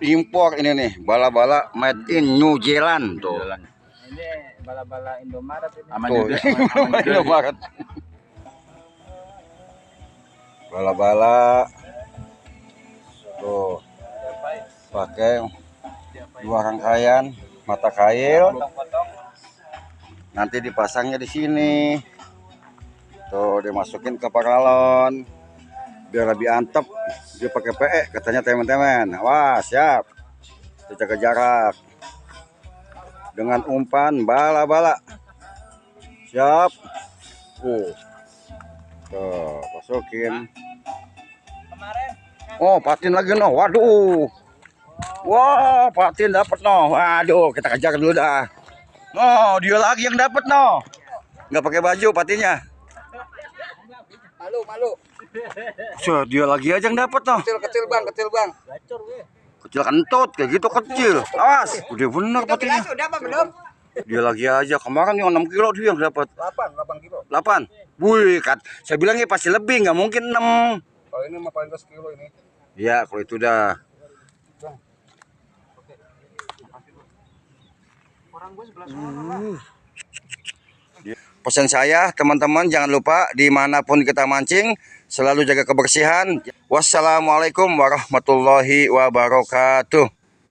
impor ini nih, bala-bala made in New Zealand tuh. Ini bala-bala Indomaret ini. Tuh, Indomaret. Bala-bala tuh pakai dua rangkaian mata kail, nanti dipasangnya di sini tuh, dimasukin ke paralon biar lebih antep. Dia pakai PE katanya teman-teman. Wah, siap, kita jaga jarak dengan umpan bala-bala. Siap. Tuh, masukin. Oh, patin lagi noh. Waduh. Wah, patin dapat noh. Waduh, kita kejar dulu dah. Oh, dia lagi yang dapat noh. Nggak pakai baju patinnya. Malu. So, dia lagi aja yang dapat noh. Kecil bang. Kecil kentut kayak gitu kecil. Awas, udah bener patinnya. Sudah apa belum? Dia lagi aja kemarin yang 6 kilo dia yang dapat. 8 kilo. 8. Wih, saya bilangnya pasti lebih, nggak mungkin 6. Kalau ini mah paling 10 kilo ini. Ya, kalau itu dah. Orang gue sebelah sana. Pesan saya, teman-teman, jangan lupa dimanapun kita mancing selalu jaga kebersihan. Wassalamualaikum warahmatullahi wabarakatuh.